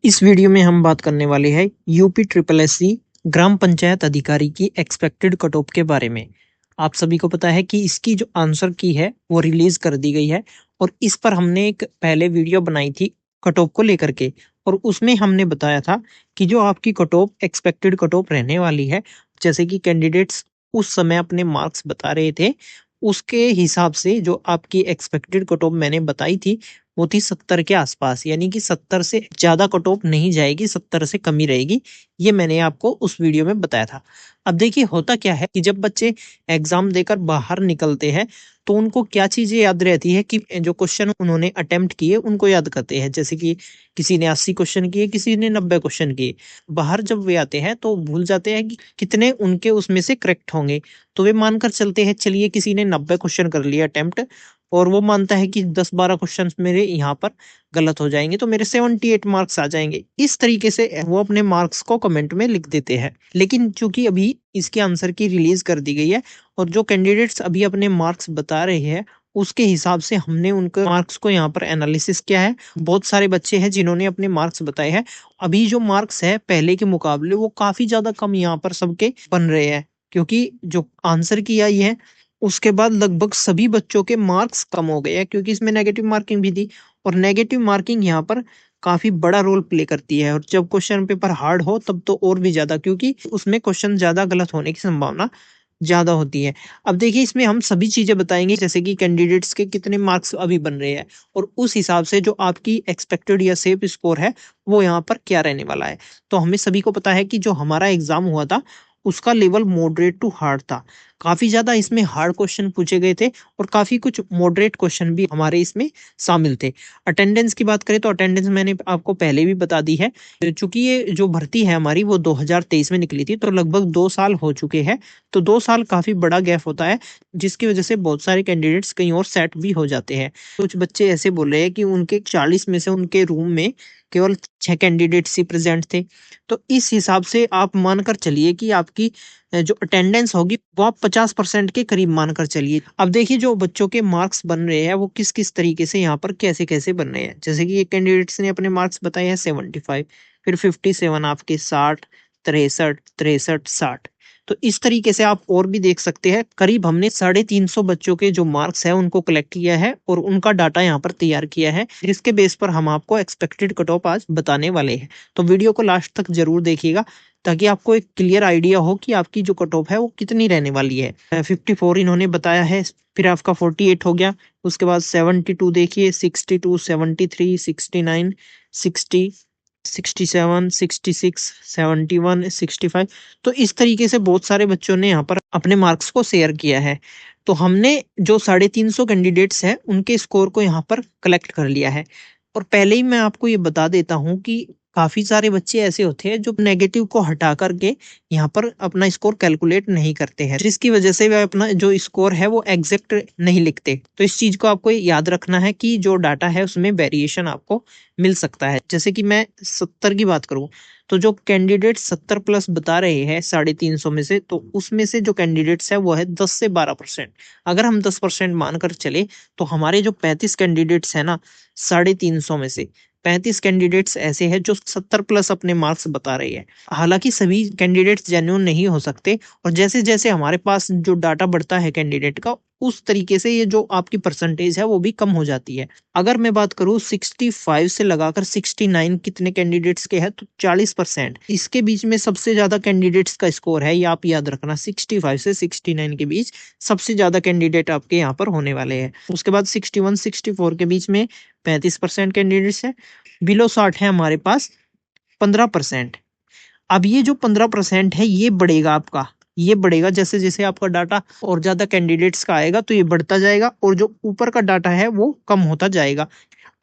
इस वीडियो में हम बात करने वाले हैं यूपी ट्रिपल एससी ग्राम पंचायत अधिकारी की एक्सपेक्टेड कट ऑफ के बारे में। आप सभी को पता है कि इसकी जो आंसर की है वो रिलीज कर दी गई है और इस पर हमने एक पहले वीडियो बनाई थी कट ऑफ को लेकर के। और उसमें हमने बताया था कि जो आपकी cut off expected cut off रहने वाली है, जैसे कि कैंडिडेट्स उस समय अपने मार्क्स बता रहे थे, उसके हिसाब से जो आपकी एक्सपेक्टेड कट ऑफ मैंने बताई थी वो थी 70 के आसपास, यानी कि 70 से ज़्यादा कट ऑफ नहीं जाएगी, 70 से कम ही रहेगी। ये मैंने आपको उस वीडियो में बताया था। अब देखिए होता क्या है कि जब बच्चे एग्ज़ाम देकर बाहर निकलते हैं, तो उनको क्या चीज़ें याद रहती है कि जो क्वेश्चन उन्होंने अटेम्प्ट किए उनको याद करते हैं। जैसे कि किसी ने 80 क्वेश्चन किए, किसी ने 90 क्वेश्चन किए। बाहर जब वे आते हैं तो भूल जाते हैं कि कितने उनके उसमें से करेक्ट होंगे। तो वे मानकर चलते हैं चलिए किसी ने 90 क्वेश्चन कर लिए अटेम्प्ट और वो मानता है कि 10-12 क्वेश्चंस मेरे यहाँ पर गलत हो जाएँगे, तो मेरे 78 मार्क्स आ जाएँगे। इस तरीके से वो अपने मार्क्स को कमेंट में लिख देते हैं। लेकिन चूँकि अभी इसके आंसर की रिलीज़ कर दी गई है और जो कैंडिडेट्स अभी अपने मार्क्स बता रहे हैं, उसके हिसाब से हमने उनके मार्क्स को यहाँ पर एनालिसिस किया है। बहुत सारे बच्चे हैं जिन्होंने अपने मार्क्स बताए हैं। अभी जो मार्क्स है पहले के मुकाबले वो काफ़ी ज़्यादा कम यहाँ पर सबके बन रहे हैं, क्योंकि जो आंसर की आई है उसके बाद लगभग सभी बच्चों के मार्क्स कम हो गए हैं, क्योंकि इसमें नेगेटिव मार्किंग भी थी और नेगेटिव मार्किंग यहाँ पर काफ़ी बड़ा रोल प्ले करती है। और जब क्वेश्चन पेपर हार्ड हो तब तो और भी ज़्यादा, क्योंकि उसमें क्वेश्चन ज़्यादा गलत होने की संभावना ज़्यादा होती है। अब देखिए इसमें हम सभी चीज़ें बताएँगे, जैसे कि कैंडिडेट्स के कितने मार्क्स अभी बन रहे हैं और उस हिसाब से जो आपकी एक्सपेक्टेड या सेफ स्कोर है, वो यहाँ पर क्या रहने वाला है। तो हमें सभी को पता है कि जो हमारा एग्ज़ाम हुआ था, उसका लेवल मॉडरेट टू हार्ड था। काफ़ी ज़्यादा इसमें हार्ड क्वेश्चन पूछे गए थे और काफ़ी कुछ मॉडरेट क्वेश्चन भी हमारे इसमें शामिल थे। अटेंडेंस की बात करें तो अटेंडेंस मैंने आपको पहले भी बता दी है। चूँकि ये जो भर्ती है हमारी वो 2023 में निकली थी, तो लगभग 2 साल हो चुके हैं। तो 2 साल काफ़ी बड़ा गैप होता है, जिसकी वजह से बहुत सारे कैंडिडेट्स कहीं और सेट भी हो जाते हैं। कुछ बच्चे ऐसे बोल रहे हैं कि उनके 40 में से उनके रूम में केवल 6 कैंडिडेट्स ही प्रेज़ेंट थे। तो इस हिसाब से आप मानकर चलिए कि आपकी जो अटेंडेंस होगी वो आप 50% के करीब मानकर चलिए। अब देखिए जो बच्चों के मार्क्स बन रहे हैं वो किस-किस तरीके से यहाँ पर कैसे-कैसे बन रहे हैं। जैसे कि एक कैंडिडेट्स ने अपने मार्क्स बताए हैं 75, फिर 57 आपके 60, 63, 63, 60। तो इस तरीके से आप और भी देख सकते हैं। करीब हमने 350 बच्चों के जो मार्क्स हैं उनको कलेक्ट किया है और उनका डाटा यहाँ पर तैयार किया है, जिसके बेस पर हम आपको एक्सपेक्टेड कट ऑफ आज बताने वाले हैं। तो वीडियो को लास्ट तक ज़रूर देखिएगा, ताकि आपको एक क्लियर आइडिया हो कि आपकी जो कट ऑफ है वो कितनी रहने वाली है। 54 इन्होंने बताया है, फिर आपका 48 हो गया, उसके बाद 72 देखिए, 62, 73, 69, 60, 67, 66, 71, 65। तो इस तरीके से बहुत सारे बच्चों ने यहाँ पर अपने मार्क्स को शेयर किया है। तो हमने जो 350 कैंडिडेट्स हैं उनके स्कोर को यहाँ पर कलेक्ट कर लिया है। और पहले ही मैं आपको ये बता देता हूँ कि काफ़ी सारे बच्चे ऐसे होते हैं जो नेगेटिव को हटा करके यहाँ पर अपना स्कोर कैलकुलेट नहीं करते हैं, जिसकी वजह से वे अपना जो स्कोर है वो एग्जैक्ट नहीं लिखते। तो इस चीज़ को आपको याद रखना है कि जो डाटा है उसमें वेरिएशन आपको मिल सकता है। जैसे कि मैं 70 की बात करूँ, तो जो कैंडिडेट 70 प्लस बता रहे हैं 350 में से, तो उसमें से जो कैंडिडेट्स है वो है 10 से 12%। अगर हम 10% मानकर चले तो हमारे जो 35 कैंडिडेट्स हैं ना 350 में से 35 कैंडिडेट्स ऐसे हैं जो 70 प्लस अपने मार्क्स बता रहे हैं। हालाँकि सभी कैंडिडेट्स जेन्युइन नहीं हो सकते और जैसे-जैसे हमारे पास जो डाटा बढ़ता है कैंडिडेट का, उस तरीके से ये जो आपकी परसेंटेज है वो भी कम हो जाती है। अगर मैं बात करूँ 65 से लगाकर 69 कितने कैंडिडेट्स के हैं, तो 40%। इसके बीच में सबसे ज़्यादा कैंडिडेट्स का स्कोर है, ये आप याद रखना, 65 से 69 के बीच सबसे ज़्यादा कैंडिडेट आपके यहाँ पर होने वाले हैं। उसके बाद 61-64 के बीच में 35% कैंडिडेट्स हैं। बिलो 60 है हमारे पास 15%। अब ये जो 15% है ये बढ़ेगा आपका, ये बढ़ेगा जैसे-जैसे आपका डाटा और ज़्यादा कैंडिडेट्स का आएगा तो ये बढ़ता जाएगा और जो ऊपर का डाटा है वो कम होता जाएगा।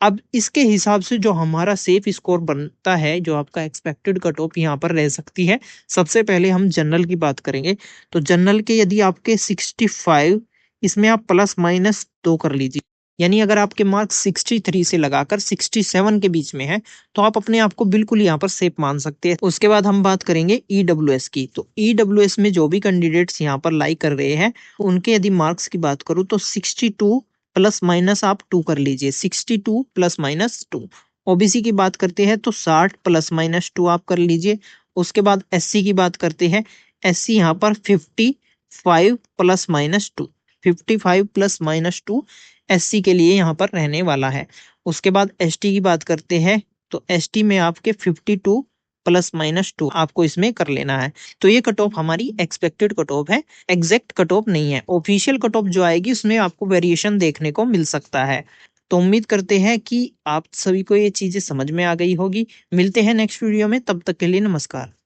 अब इसके हिसाब से जो हमारा सेफ स्कोर बनता है, जो आपका एक्सपेक्टेड कट ऑफ यहाँ पर रह सकती है। सबसे पहले हम जनरल की बात करेंगे, तो जनरल के यदि आपके 65, इसमें आप प्लस माइनस 2 कर लीजिए। यानी अगर आपके मार्क्स 63 से लगाकर 67 के बीच में है, तो आप अपने आप को बिल्कुल यहाँ पर सेफ मान सकते हैं। उसके बाद हम बात करेंगे ईडब्ल्यूएस की। तो ईडब्ल्यूएस में जो भी कैंडिडेट्स यहाँ पर लाइक कर रहे हैं, उनके यदि मार्क्स की बात करूँ तो 62 प्लस माइनस आप 2 कर लीजिए, 62 प्लस माइनस 2। ओबीसी की बात करते हैं तो 60 प्लस माइनस 2 आप कर लीजिए। उसके बाद एससी की बात करते हैं, एससी यहाँ पर 55 plus minus 2, 55 plus minus 2 SC के लिए यहाँ पर रहने वाला है। उसके बाद एसटी की बात करते हैं तो एसटी में आपके 52 प्लस माइनस 2 आपको इसमें कर लेना है। तो ये कट ऑफ हमारी एक्सपेक्टेड कट ऑफ है, एग्जैक्ट कट ऑफ नहीं है। ऑफिशियल कट ऑफ जो आएगी उसमें आपको वेरिएशन देखने को मिल सकता है। तो उम्मीद करते हैं कि आप सभी को ये चीजें समझ में आ गई होगी। मिलते हैं नेक्स्ट वीडियो में, तब तक के लिए नमस्कार।